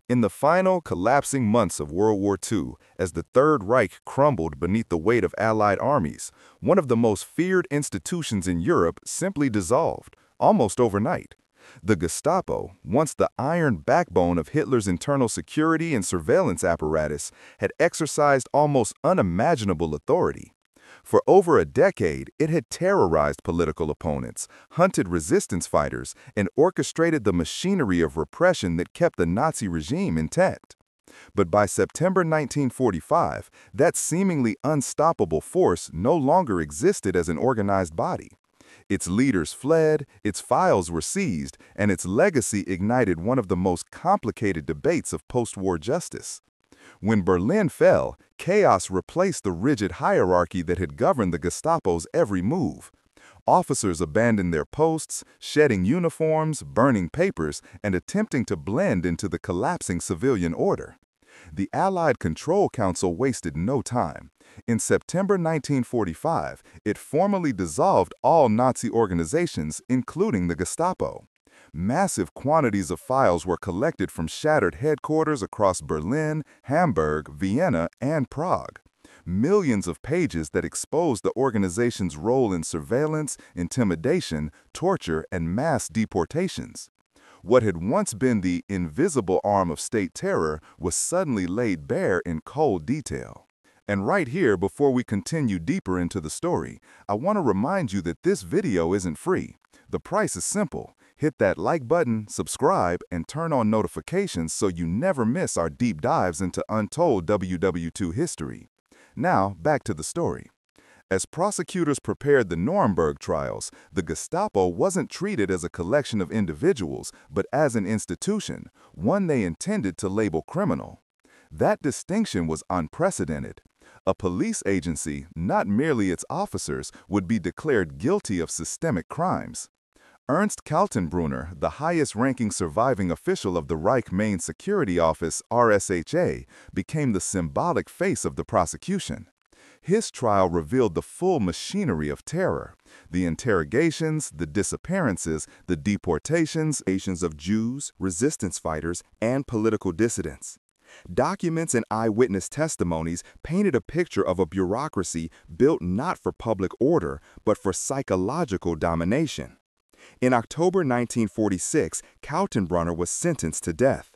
In the final, collapsing months of World War II, as the Third Reich crumbled beneath the weight of Allied armies, one of the most feared institutions in Europe simply dissolved, almost overnight. The Gestapo, once the iron backbone of Hitler's internal security and surveillance apparatus, had exercised almost unimaginable authority. For over a decade, it had terrorized political opponents, hunted resistance fighters, and orchestrated the machinery of repression that kept the Nazi regime intact. But by September 1945, that seemingly unstoppable force no longer existed as an organized body. Its leaders fled, its files were seized, and its legacy ignited one of the most complicated debates of post-war justice. When Berlin fell, chaos replaced the rigid hierarchy that had governed the Gestapo's every move. Officers abandoned their posts, shedding uniforms, burning papers, and attempting to blend into the collapsing civilian order. The Allied Control Council wasted no time. In September 1945, it formally dissolved all Nazi organizations, including the Gestapo. Massive quantities of files were collected from shattered headquarters across Berlin, Hamburg, Vienna, and Prague. Millions of pages that exposed the organization's role in surveillance, intimidation, torture, and mass deportations. What had once been the invisible arm of state terror was suddenly laid bare in cold detail. And right here, before we continue deeper into the story, I want to remind you that this video isn't free. The price is simple. Hit that like button, subscribe, and turn on notifications so you never miss our deep dives into untold WW2 history. Now, back to the story. As prosecutors prepared the Nuremberg trials, the Gestapo wasn't treated as a collection of individuals, but as an institution, one they intended to label criminal. That distinction was unprecedented. A police agency, not merely its officers, would be declared guilty of systemic crimes. Ernst Kaltenbrunner, the highest-ranking surviving official of the Reich Main Security Office, RSHA, became the symbolic face of the prosecution. His trial revealed the full machinery of terror: the interrogations, the disappearances, the deportations of Jews, resistance fighters, and political dissidents. Documents and eyewitness testimonies painted a picture of a bureaucracy built not for public order, but for psychological domination. In October 1946, Kaltenbrunner was sentenced to death.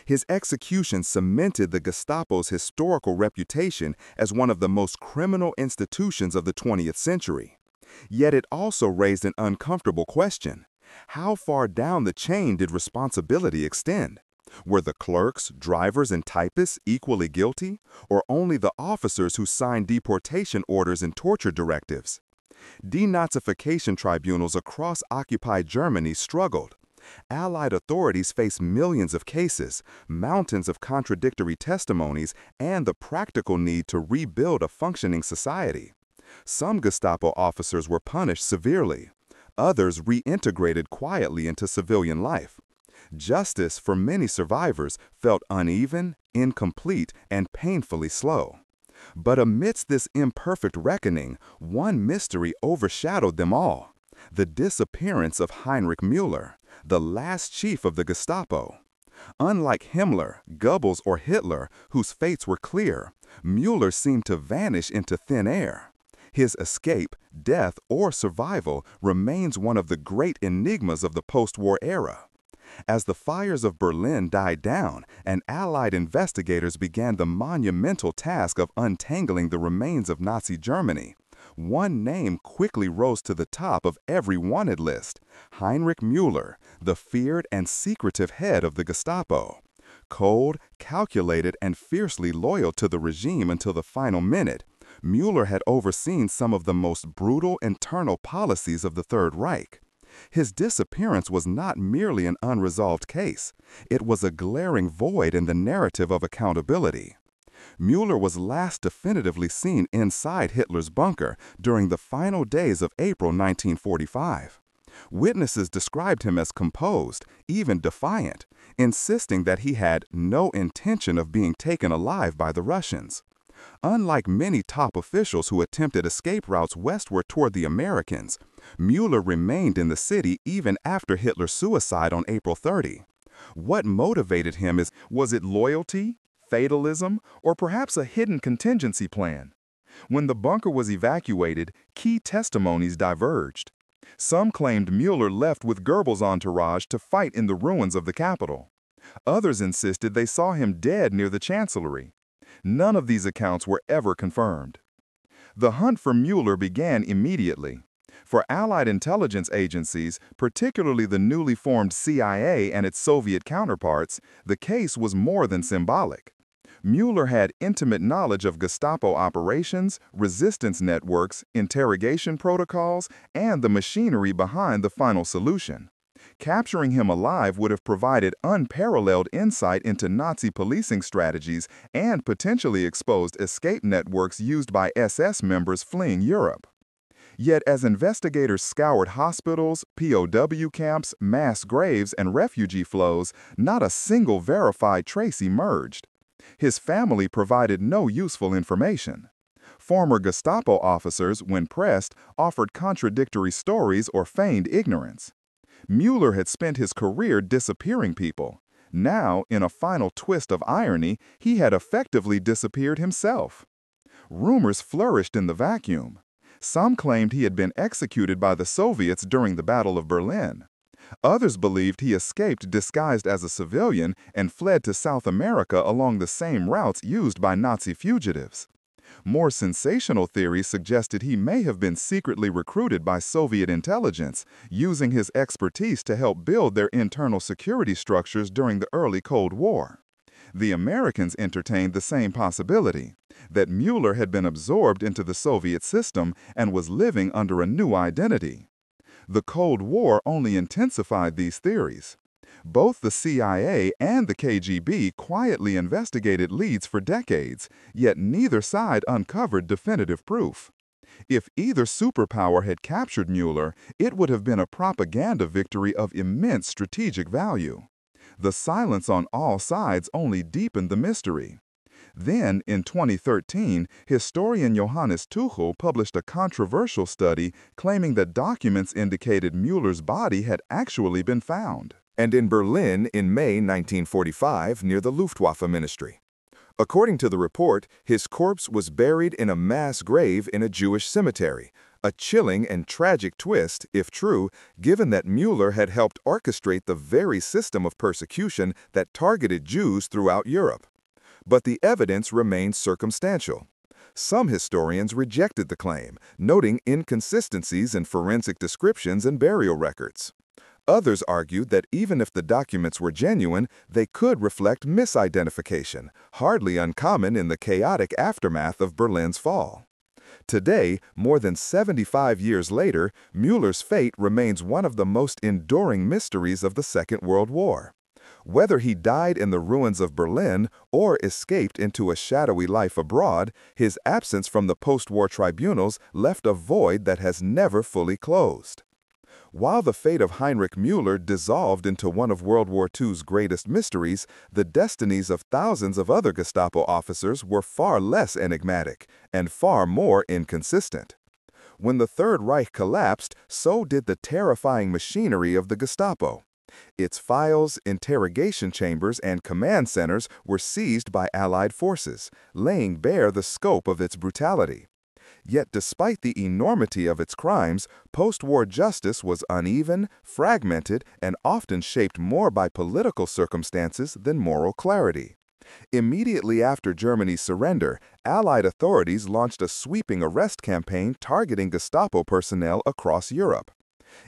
His execution cemented the Gestapo's historical reputation as one of the most criminal institutions of the 20th century. Yet it also raised an uncomfortable question. How far down the chain did responsibility extend? Were the clerks, drivers, and typists equally guilty, or only the officers who signed deportation orders and torture directives? Denazification tribunals across occupied Germany struggled. Allied authorities faced millions of cases, mountains of contradictory testimonies, and the practical need to rebuild a functioning society. Some Gestapo officers were punished severely. Others reintegrated quietly into civilian life. Justice for many survivors felt uneven, incomplete, and painfully slow. But amidst this imperfect reckoning, one mystery overshadowed them all: the disappearance of Heinrich Müller, the last chief of the Gestapo. Unlike Himmler, Goebbels, or Hitler, whose fates were clear, Müller seemed to vanish into thin air. His escape, death, or survival remains one of the great enigmas of the post-war era. As the fires of Berlin died down and Allied investigators began the monumental task of untangling the remains of Nazi Germany, one name quickly rose to the top of every wanted list: Heinrich Müller, the feared and secretive head of the Gestapo. Cold, calculated, and fiercely loyal to the regime until the final minute, Müller had overseen some of the most brutal internal policies of the Third Reich. His disappearance was not merely an unresolved case. It was a glaring void in the narrative of accountability. Müller was last definitively seen inside Hitler's bunker during the final days of April 1945. Witnesses described him as composed, even defiant, insisting that he had no intention of being taken alive by the Russians. Unlike many top officials who attempted escape routes westward toward the Americans, Müller remained in the city even after Hitler's suicide on April 30. What motivated him was it loyalty, fatalism, or perhaps a hidden contingency plan? When the bunker was evacuated, key testimonies diverged. Some claimed Mueller left with Goebbels' entourage to fight in the ruins of the Capitol. Others insisted they saw him dead near the Chancellery. None of these accounts were ever confirmed. The hunt for Mueller began immediately. For Allied intelligence agencies, particularly the newly formed CIA and its Soviet counterparts, the case was more than symbolic. Mueller had intimate knowledge of Gestapo operations, resistance networks, interrogation protocols, and the machinery behind the final solution. Capturing him alive would have provided unparalleled insight into Nazi policing strategies and potentially exposed escape networks used by SS members fleeing Europe. Yet as investigators scoured hospitals, POW camps, mass graves, and refugee flows, not a single verified trace emerged. His family provided no useful information. Former Gestapo officers, when pressed, offered contradictory stories or feigned ignorance. Mueller had spent his career disappearing people. Now, in a final twist of irony, he had effectively disappeared himself. Rumors flourished in the vacuum. Some claimed he had been executed by the Soviets during the Battle of Berlin. Others believed he escaped disguised as a civilian and fled to South America along the same routes used by Nazi fugitives. More sensational theories suggested he may have been secretly recruited by Soviet intelligence, using his expertise to help build their internal security structures during the early Cold War. The Americans entertained the same possibility, that Mueller had been absorbed into the Soviet system and was living under a new identity. The Cold War only intensified these theories. Both the CIA and the KGB quietly investigated leads for decades, yet neither side uncovered definitive proof. If either superpower had captured Mueller, it would have been a propaganda victory of immense strategic value. The silence on all sides only deepened the mystery. Then, in 2013, historian Johannes Tuchel published a controversial study claiming that documents indicated Mueller's body had actually been found. And in Berlin in May 1945 near the Luftwaffe Ministry. According to the report, his corpse was buried in a mass grave in a Jewish cemetery, a chilling and tragic twist, if true, given that Mueller had helped orchestrate the very system of persecution that targeted Jews throughout Europe. But the evidence remains circumstantial. Some historians rejected the claim, noting inconsistencies in forensic descriptions and burial records. Others argued that even if the documents were genuine, they could reflect misidentification, hardly uncommon in the chaotic aftermath of Berlin's fall. Today, more than 75 years later, Mueller's fate remains one of the most enduring mysteries of the Second World War. Whether he died in the ruins of Berlin or escaped into a shadowy life abroad, his absence from the post-war tribunals left a void that has never fully closed. While the fate of Heinrich Mueller dissolved into one of World War II's greatest mysteries, the destinies of thousands of other Gestapo officers were far less enigmatic and far more inconsistent. When the Third Reich collapsed, so did the terrifying machinery of the Gestapo. Its files, interrogation chambers, and command centers were seized by Allied forces, laying bare the scope of its brutality. Yet despite the enormity of its crimes, post-war justice was uneven, fragmented, and often shaped more by political circumstances than moral clarity. Immediately after Germany's surrender, Allied authorities launched a sweeping arrest campaign targeting Gestapo personnel across Europe.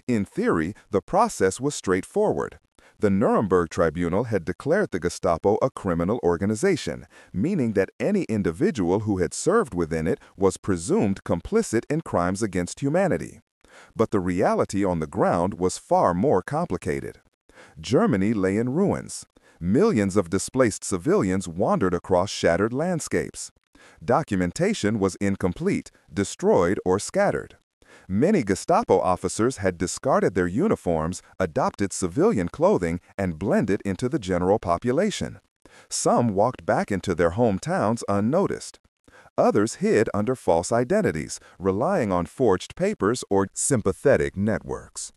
In theory, the process was straightforward. The Nuremberg Tribunal had declared the Gestapo a criminal organization, meaning that any individual who had served within it was presumed complicit in crimes against humanity. But the reality on the ground was far more complicated. Germany lay in ruins. Millions of displaced civilians wandered across shattered landscapes. Documentation was incomplete, destroyed, or scattered. Many Gestapo officers had discarded their uniforms, adopted civilian clothing, and blended into the general population. Some walked back into their hometowns unnoticed. Others hid under false identities, relying on forged papers or sympathetic networks.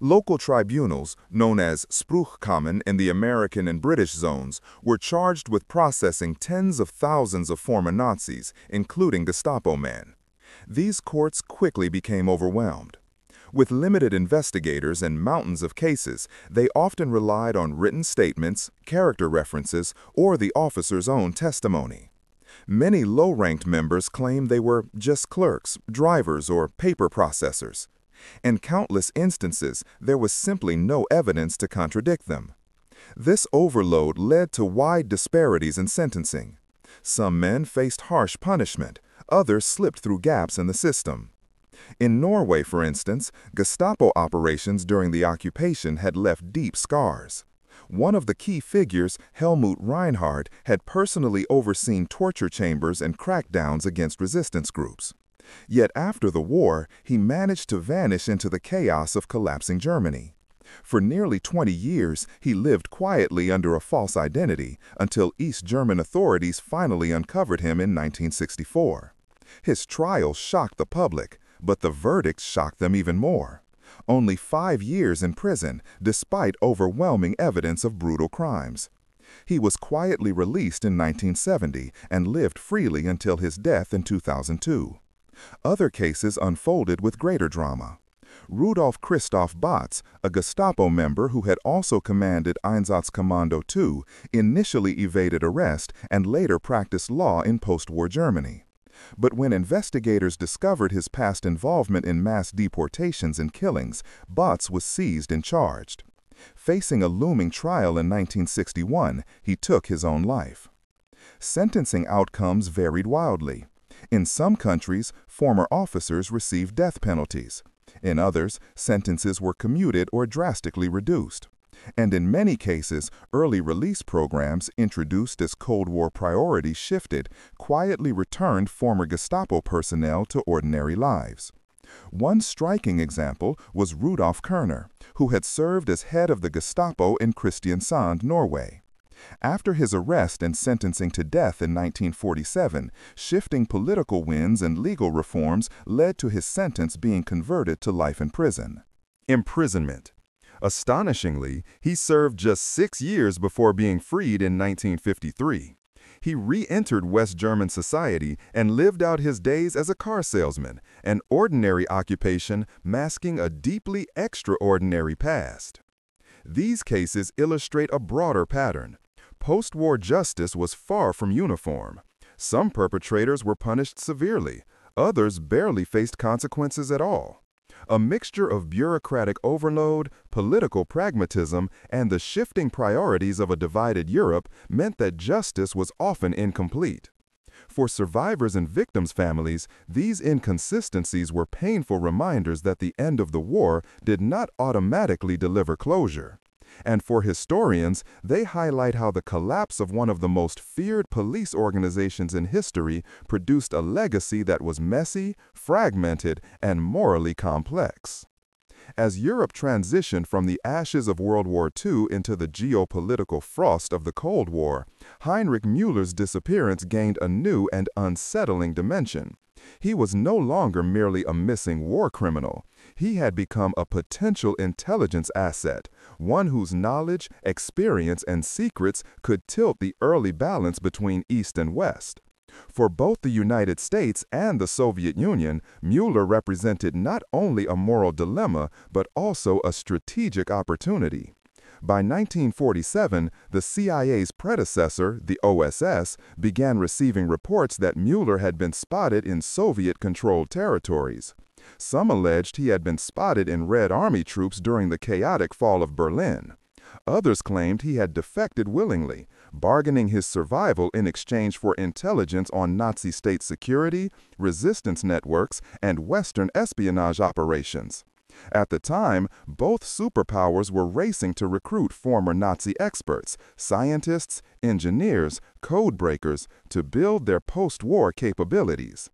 Local tribunals, known as Spruchkammern in the American and British zones, were charged with processing tens of thousands of former Nazis, including Gestapo men. These courts quickly became overwhelmed. With limited investigators and mountains of cases, they often relied on written statements, character references, or the officer's own testimony. Many low-ranked members claimed they were just clerks, drivers, or paper processors. In countless instances, there was simply no evidence to contradict them. This overload led to wide disparities in sentencing. Some men faced harsh punishment, others slipped through gaps in the system. In Norway, for instance, Gestapo operations during the occupation had left deep scars. One of the key figures, Helmut Reinhard, had personally overseen torture chambers and crackdowns against resistance groups. Yet after the war, he managed to vanish into the chaos of collapsing Germany. For nearly 20 years, he lived quietly under a false identity until East German authorities finally uncovered him in 1964. His trial shocked the public, but the verdict shocked them even more. Only 5 years in prison, despite overwhelming evidence of brutal crimes. He was quietly released in 1970 and lived freely until his death in 2002. Other cases unfolded with greater drama. Rudolf Christoph Batz, a Gestapo member who had also commanded Einsatzkommando II, initially evaded arrest and later practiced law in post-war Germany. But when investigators discovered his past involvement in mass deportations and killings, Batz was seized and charged. Facing a looming trial in 1961, he took his own life. Sentencing outcomes varied wildly. In some countries, former officers received death penalties. In others, sentences were commuted or drastically reduced. And in many cases, early release programs introduced as Cold War priorities shifted, quietly returned former Gestapo personnel to ordinary lives. One striking example was Rudolf Kerner, who had served as head of the Gestapo in Kristiansand, Norway. After his arrest and sentencing to death in 1947, shifting political winds and legal reforms led to his sentence being converted to life in prison. Imprisonment. Astonishingly, he served just 6 years before being freed in 1953. He re-entered West German society and lived out his days as a car salesman, an ordinary occupation masking a deeply extraordinary past. These cases illustrate a broader pattern. Post-war justice was far from uniform. Some perpetrators were punished severely, others barely faced consequences at all. A mixture of bureaucratic overload, political pragmatism, and the shifting priorities of a divided Europe meant that justice was often incomplete. For survivors and victims' families, these inconsistencies were painful reminders that the end of the war did not automatically deliver closure. And for historians, they highlight how the collapse of one of the most feared police organizations in history produced a legacy that was messy, fragmented, and morally complex. As Europe transitioned from the ashes of World War II into the geopolitical frost of the Cold War, Heinrich Müller's disappearance gained a new and unsettling dimension. He was no longer merely a missing war criminal. He had become a potential intelligence asset, one whose knowledge, experience, and secrets could tilt the early balance between East and West. For both the United States and the Soviet Union, Müller represented not only a moral dilemma, but also a strategic opportunity. By 1947, the CIA's predecessor, the OSS, began receiving reports that Müller had been spotted in Soviet-controlled territories. Some alleged he had been spotted in Red Army troops during the chaotic fall of Berlin. Others claimed he had defected willingly, bargaining his survival in exchange for intelligence on Nazi state security, resistance networks, and Western espionage operations. At the time, both superpowers were racing to recruit former Nazi experts, scientists, engineers, code breakers to build their post-war capabilities.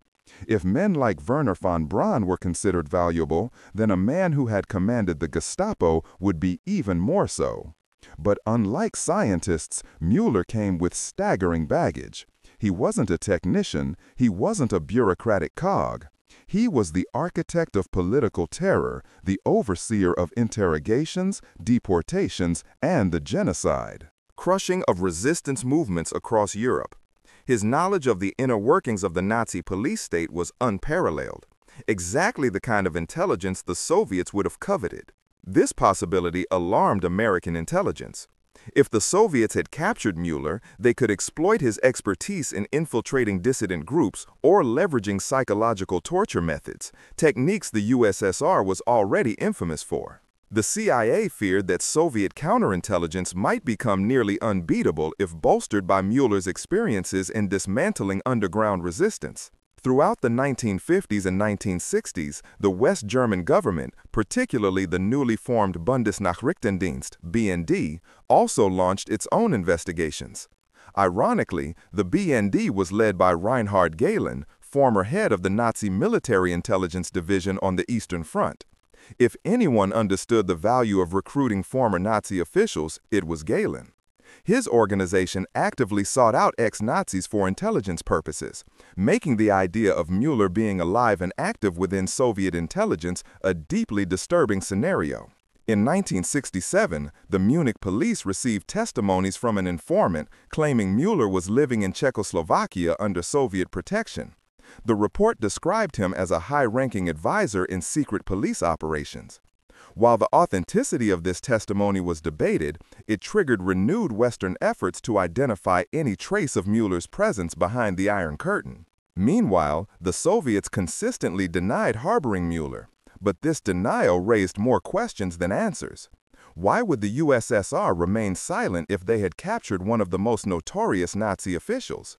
If men like Werner von Braun were considered valuable, then a man who had commanded the Gestapo would be even more so. But unlike scientists, Müller came with staggering baggage. He wasn't a technician, he wasn't a bureaucratic cog. He was the architect of political terror, the overseer of interrogations, deportations, and the genocide. Crushing of resistance movements across Europe. His knowledge of the inner workings of the Nazi police state was unparalleled, exactly the kind of intelligence the Soviets would have coveted. This possibility alarmed American intelligence. If the Soviets had captured Mueller, they could exploit his expertise in infiltrating dissident groups or leveraging psychological torture methods, techniques the USSR was already infamous for. The CIA feared that Soviet counterintelligence might become nearly unbeatable if bolstered by Mueller's experiences in dismantling underground resistance. Throughout the 1950s and 1960s, the West German government, particularly the newly formed Bundesnachrichtendienst (BND), also launched its own investigations. Ironically, the BND was led by Reinhard Gehlen, former head of the Nazi Military Intelligence Division on the Eastern Front. If anyone understood the value of recruiting former Nazi officials, it was Gehlen. His organization actively sought out ex-Nazis for intelligence purposes, making the idea of Mueller being alive and active within Soviet intelligence a deeply disturbing scenario. In 1967, the Munich police received testimonies from an informant claiming Mueller was living in Czechoslovakia under Soviet protection. The report described him as a high-ranking advisor in secret police operations. While the authenticity of this testimony was debated, it triggered renewed Western efforts to identify any trace of Mueller's presence behind the Iron Curtain. Meanwhile, the Soviets consistently denied harboring Mueller, but this denial raised more questions than answers. Why would the USSR remain silent if they had captured one of the most notorious Nazi officials?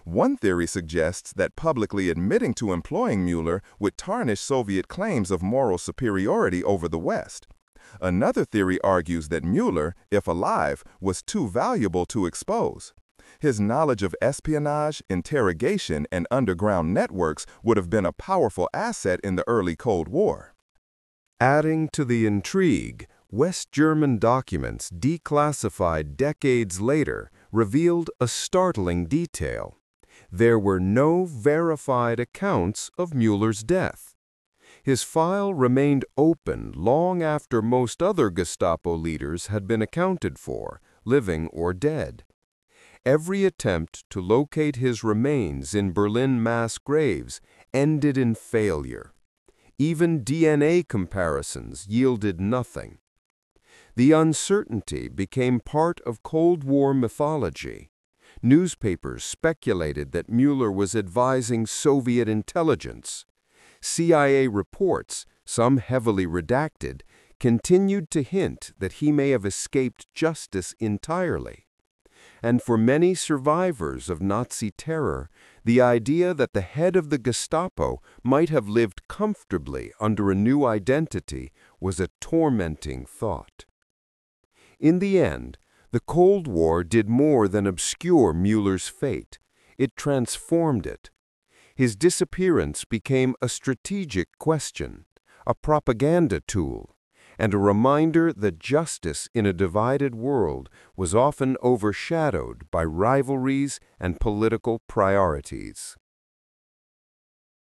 One theory suggests that publicly admitting to employing Mueller would tarnish Soviet claims of moral superiority over the West. Another theory argues that Mueller, if alive, was too valuable to expose. His knowledge of espionage, interrogation, and underground networks would have been a powerful asset in the early Cold War. Adding to the intrigue, West German documents declassified decades later revealed a startling detail. There were no verified accounts of Mueller's death. His file remained open long after most other Gestapo leaders had been accounted for, living or dead. Every attempt to locate his remains in Berlin mass graves ended in failure. Even DNA comparisons yielded nothing. The uncertainty became part of Cold War mythology. Newspapers speculated that Mueller was advising Soviet intelligence. CIA reports, some heavily redacted, continued to hint that he may have escaped justice entirely. And for many survivors of Nazi terror, the idea that the head of the Gestapo might have lived comfortably under a new identity was a tormenting thought. In the end, the Cold War did more than obscure Mueller's fate. It transformed it. His disappearance became a strategic question, a propaganda tool, and a reminder that justice in a divided world was often overshadowed by rivalries and political priorities.